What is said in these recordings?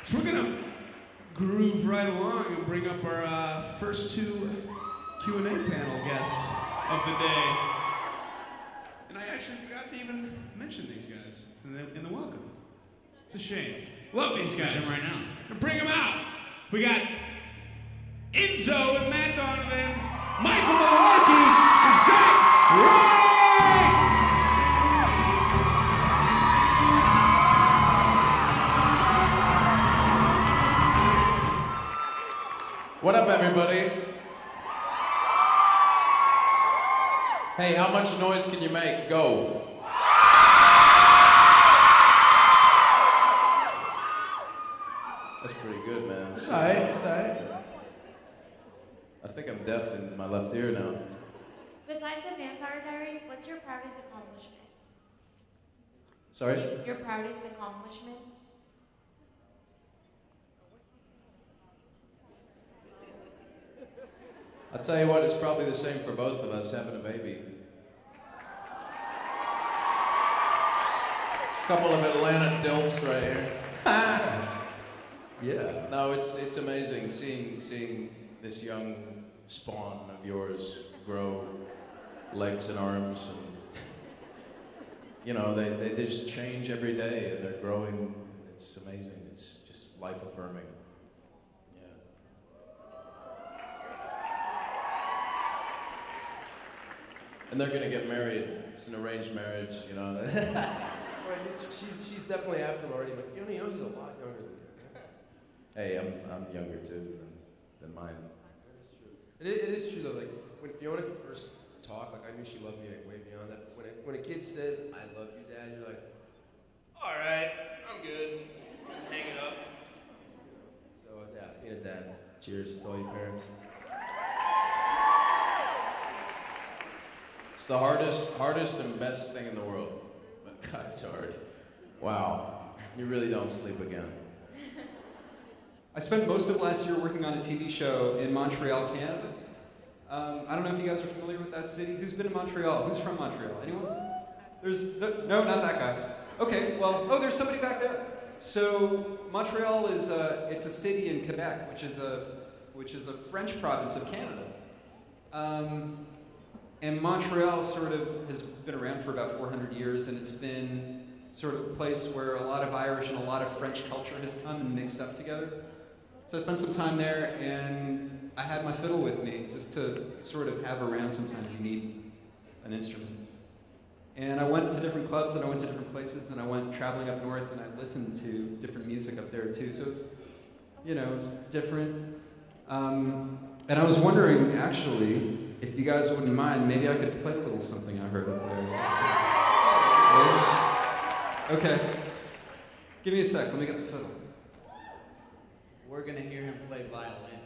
So we're gonna groove right along and bring up our first two Q&A panel guests of the day. And I actually forgot to even mention these guys in the welcome. It's a shame. Love these guys right now. And bring them out. We got Enzo and Matt Donovan, Michael Malarkey, and Zach Wright! What up, everybody? Hey, how much noise can you make? Go. That's pretty good, man. It's all right, it's all right. I think I'm deaf in my left ear now. Besides the Vampire Diaries, what's your proudest accomplishment? Sorry? Your proudest accomplishment? I'll tell you what, it's probably the same for both of us, having a baby. Couple of Atlanta Dilfs right here. Yeah, no, it's amazing seeing this young spawn of yours grow legs and arms, and you know, they just change every day and they're growing. It's amazing. It's just life affirming. And they're gonna get married. It's an arranged marriage, you know. Right, she's definitely after him already, but Fiona Young's a lot younger than you. Hey, I'm younger too than mine. That is true. It is true though. Like when Fiona could first talk, like I knew she loved me like, way beyond that. When a kid says, "I love you, Dad," you're like, "All right, I'm good. Just hang it up." So yeah, being a dad. Cheers to all you parents. It's the hardest and best thing in the world. But God, it's hard. Wow. You really don't sleep again. I spent most of last year working on a TV show in Montreal, Canada. I don't know if you guys are familiar with that city. Who's been in Montreal? Who's from Montreal? Anyone? No, not that guy. Okay, well, there's somebody back there. So Montreal is it's a city in Quebec, which is a French province of Canada. And Montreal sort of has been around for about 400 years, and it's been sort of a place where a lot of Irish and a lot of French culture has come and mixed up together. So I spent some time there, and I had my fiddle with me just to sort of have around. Sometimes you need an instrument. And I went to different clubs, and I went to different places, and I went traveling up north, and I listened to different music up there too. So it was, you know, it was different. And I was wondering, actually, if you guys wouldn't mind, maybe I could play a little something I heard up there. Okay. Give me a sec. Let me get the fiddle. We're gonna hear him play violin.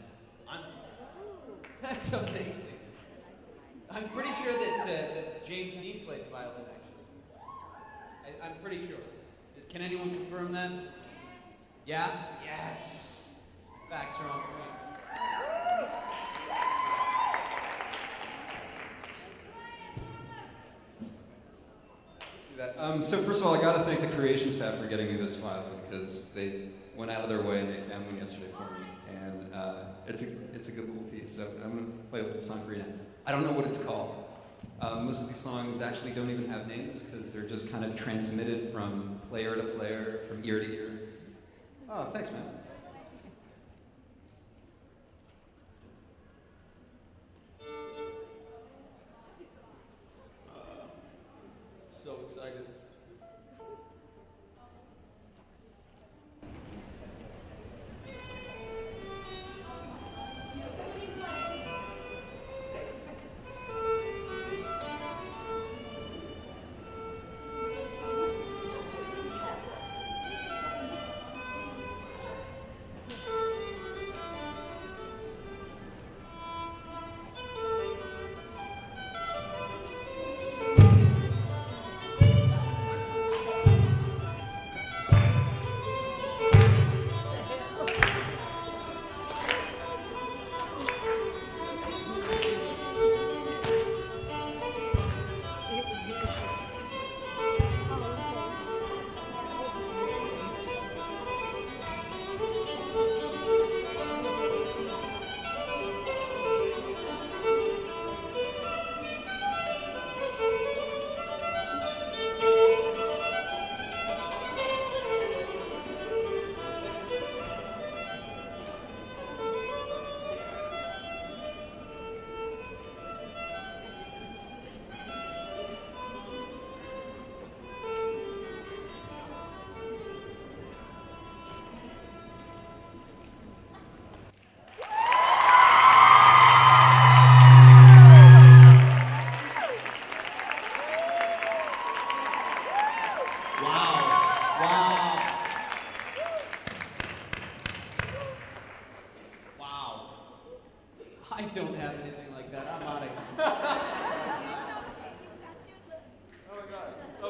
That's amazing. I'm pretty sure that James Dean played violin, actually. I'm pretty sure. Can anyone confirm that? Yeah? Yes. Facts are on point. So first of all, I got to thank the creation staff for getting me this violin, because they went out of their way and they found one yesterday for me, and it's a good little piece. So I'm gonna play a little song for you now. I don't know what it's called. Most of these songs actually don't even have names because they're just kind of transmitted from player to player, from ear to ear. Oh, thanks, man. So excited.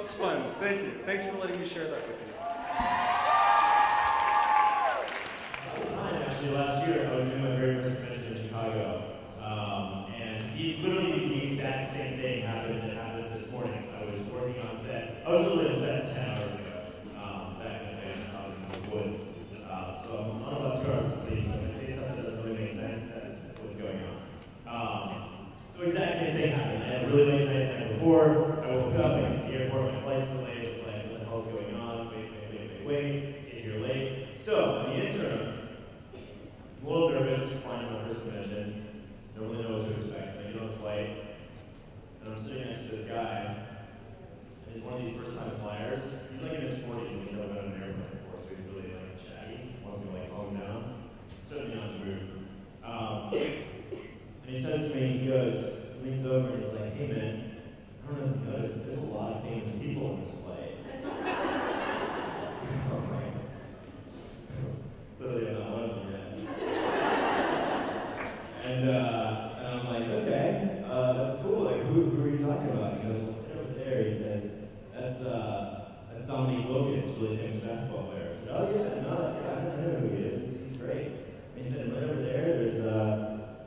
it's fun. Thank you. Thanks for letting me share that with you. Last time, actually, last year, I was doing my very first convention in Chicago, and literally the exact same thing happened this morning. I was working on set. I was literally on set 10 hours ago, back in the day, out in the woods. So I'm on about 2 hours of sleep, so if I say something that doesn't really make sense, that's what's going on. The exact same thing happened. I had a really late night the night before. I woke up, I went to the airport, my flight's delayed. It's like, what the hell's going on? Wait, get here late. So, in the interim, I'm a little nervous flying my first convention. Don't really know what to expect. I get on a flight, and I'm sitting next to this guy, and he's one of these first-time flyers. He's like in his 40s, and he's never been on an airplane before, so he's really like chatty. He wants me to like calm down. Certainly not rude. And he says to me, he leans over and he's like, hey man, I don't know if you noticed, but there's a lot of famous people in this play. I'm like, literally, I'm not one of them yet. And I'm like, okay, that's cool. Like, who are you talking about? He goes, well, over there, he says, that's Dominique Wilkins, really famous basketball player. I said, oh yeah, I know who he is. He's great. And he said, right over there, there's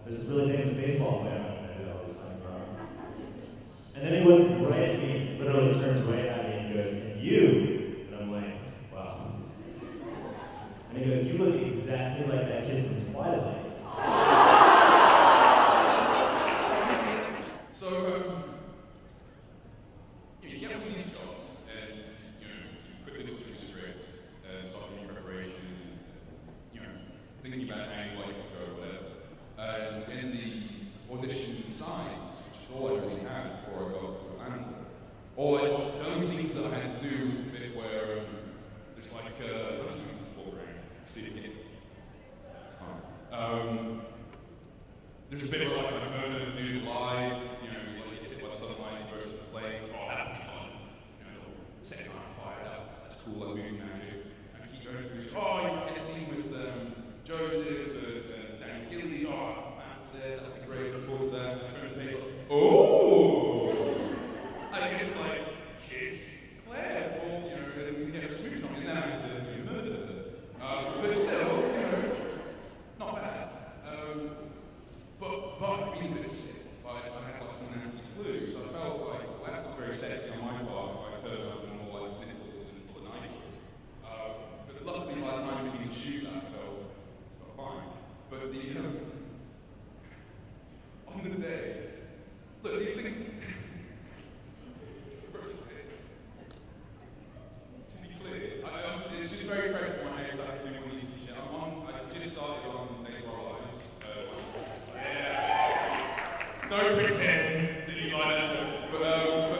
this really famous baseball player. I don't know what he's talking about. And then he looks right at me, literally turns right at me and goes, and you? And I'm like, wow. And he goes, you look exactly like that kid from Twilight. So, you get all these jobs, and you quickly look through the script, start doing preparation, thinking about how you like it to go, whatever. In the audition signs, which is all I really had before I got to Atlanta, the only scenes that I had to do was the bit where there's like a walk around, see the kid. It's fine. There's a bit where like I'm going to do live, like it's hit by sunlight versus the plane. Oh, that was fun. Setting on fire, that's cool, like moving magic. And keep going through. Oh, you get a scene with Joseph and Daniel Gillies. Oh, that's that'd be great. Look forward to that. I turn the page like, oh! I get to like kiss Claire for we get a smooch on, and then I have to murder her. But still, not bad. But I've been a bit sick. I had like some nasty flu, so I felt like, well, that's not very sexy on my part if I turned up and all like sniffles and full of Nike. But luckily by the time we came to shoot that, I felt fine. But on the day, look, these things, first, to be clear, it's just very present in my head exactly when you see I just started on Days of Our Lives. Don't pretend that you like that show. But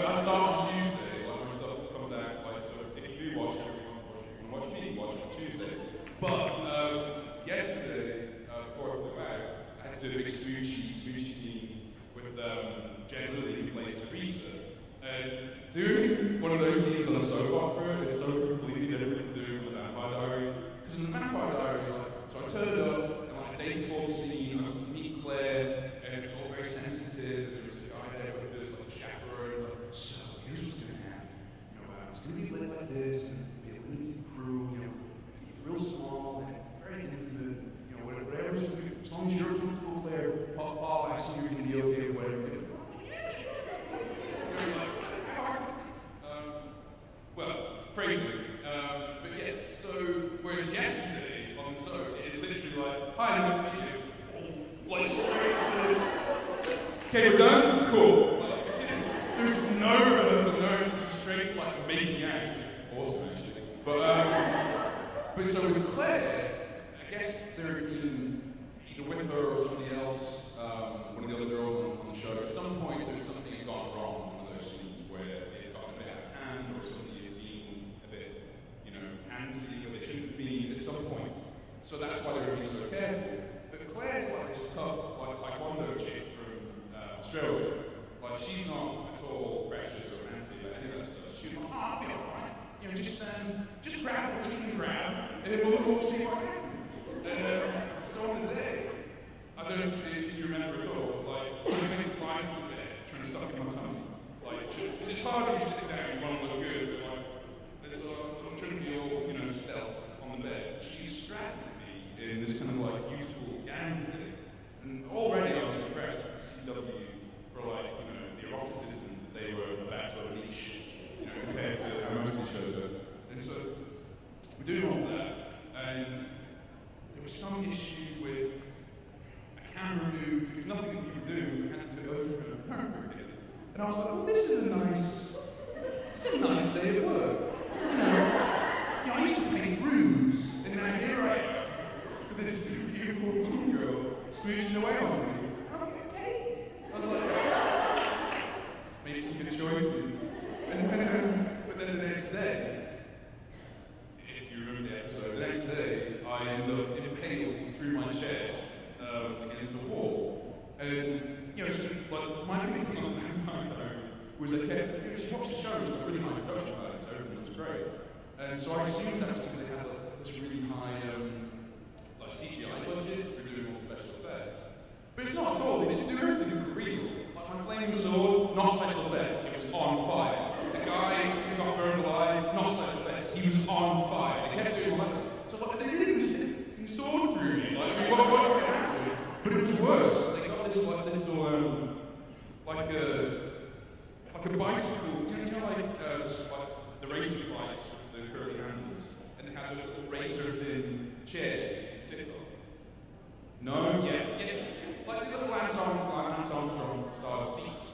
I start on Tuesday, like my stuff comes out, so if you do watch it, if you want to watch me, watch it on Tuesday. But yesterday, before I flew out, I had to do a big smoochy scene with Jen Lilly, who plays Teresa. And doing one of those scenes on a soap opera is so completely different to doing the Vampire Diaries. Because in the Vampire Diaries, so I turned up, and like a day before the scene, I got to meet Claire, and it was all very sensitive, and there was a guy there with us, like a chaperone, like, so here's what's going to happen. It's going to be lit like this, and be a limited crew, real small, and very intimate, whatever, as long as you're comfortable, Claire, I assume you're going to be okay with whatever it is. Well, crazy. But yeah, so whereas yesterday on the soap, it is literally like, hi, nice to meet you. Like straight to, okay, we're done? Cool. Like, there's no rehearsal, just straight to like making out. Awesome, actually. But so with Claire, I guess there had been either with her or somebody else, one of the other girls on the show, at some point something had gone wrong in one of those scenes where it got a bit out of hand or somebody had been a bit, handsy or they shouldn't have been at some point. So that's why they were being so careful. But Claire's like this tough, like taekwondo chick from Australia. Like she's not at all precious or fancy about any of that stuff. She's like, I'll be alright. Just grab what you can grab, and then we'll see what happens. And so on the day, I don't know if you remember at all, like I was lying on the bed trying to stuff in my tummy. Like, it's hard when you sit down, you want to look good. And I was like, well, this is a nice day at work. I used to paint rooms, and now here I am with this beautiful blonde girl smooching away on me. I was like, hey. I was like, made some good choices. And then, but then the next day, if you remember the episode, the next day I ended up impaled through my chest against the wall. And like my big thing on Vampire Diaries was I kept, she watched the show, it was a really high production value, so everything was great. And so I assumed that was because they had this really high like CGI budget for doing all special effects. But it's not at all, they just do everything for real. Like my flaming sword, not special effects, it was on fire. The guy who got burned alive, not special effects, he was on fire. They kept doing all that stuff. So I was like, they really was sticking sword through me. Like, I mean, what's going to happen? But it was worse. They got this like little like a bicycle, like the racing bikes with the curly handles, and they had those little razor-thin chairs to sit on. No? Yeah, yes. Like the little Lance Armstrong style seats.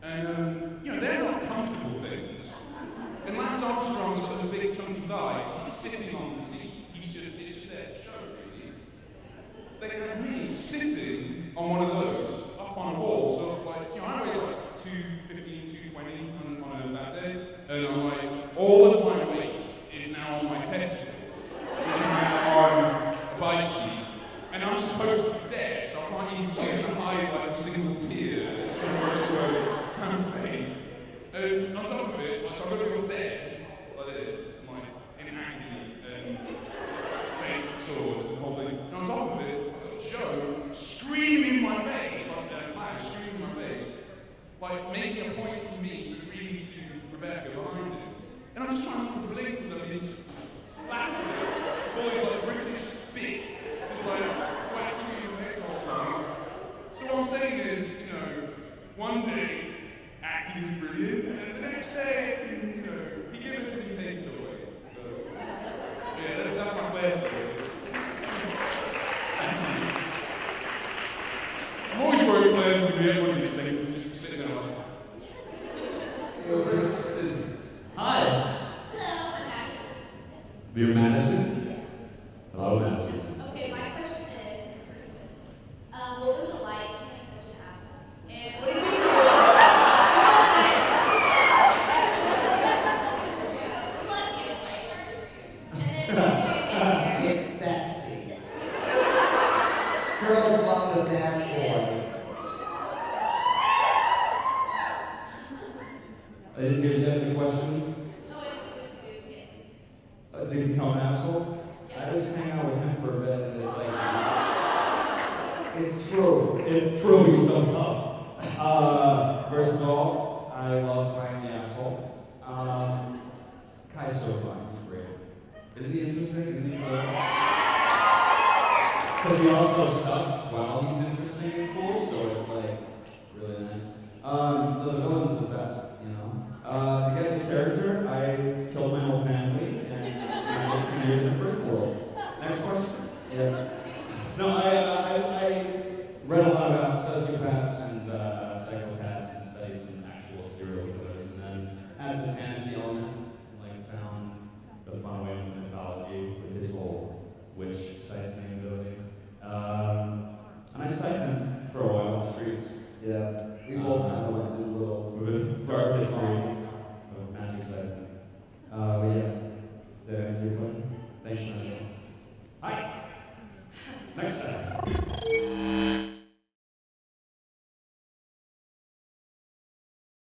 And they're not comfortable things. And Lance Armstrong's got those big chunky thighs, he's sitting on the seat. It's just there to show, really. They had me sitting on one of those, up on a wall, so like, I weigh like 215, 220 on a bad day, and I'm like, all of my weight is now on my testicles, which are now on a bike seat, and I'm supposed to be there, so I can't even see to hide like a single tear that's trying to work its way down my face. And on top of it, so I've got to go there, like this, like in agony, and fake sword, and the whole thing. And on top of it, I've got Joe screaming in my face, like a clown screaming in my face, like making a point to me, but really to Rebecca behind him. And I'm just trying not to blink because I'm being splattered with all these like British spit, just like whacking me in the face all the time. So what I'm saying is, one day, acting is brilliant, and then the next day, he give it and he take it away. So, yeah, that's my best story. I'm always worried players will be one of these things and just be sitting there like, this is... Hi. Hello, I'm Madison. You're Madison? Hello, Madison. Okay, my question is, what was it like being such an asshole? And what did you do? We love you, and then what did you do? It's sexy. Girls love the bad boy. I didn't hear the end of the question. Oh, it's To become an asshole? I just hang out with him for a bit and it's like... It's true. It's true, he's so tough. First of all, I love playing the asshole. Kai's so fun, he's great. Isn't he interesting? Isn't he cool? Because he also sucks while he's interesting and cool, so it's like really nice. The villains are the best, To get into character, I killed my whole family and spent 2 years in the first world. Next question? Yeah. No, I read a lot about sociopaths and psychopaths and studied some actual serial killers, and then added the fantasy element, and found the fun way with mythology with his whole witch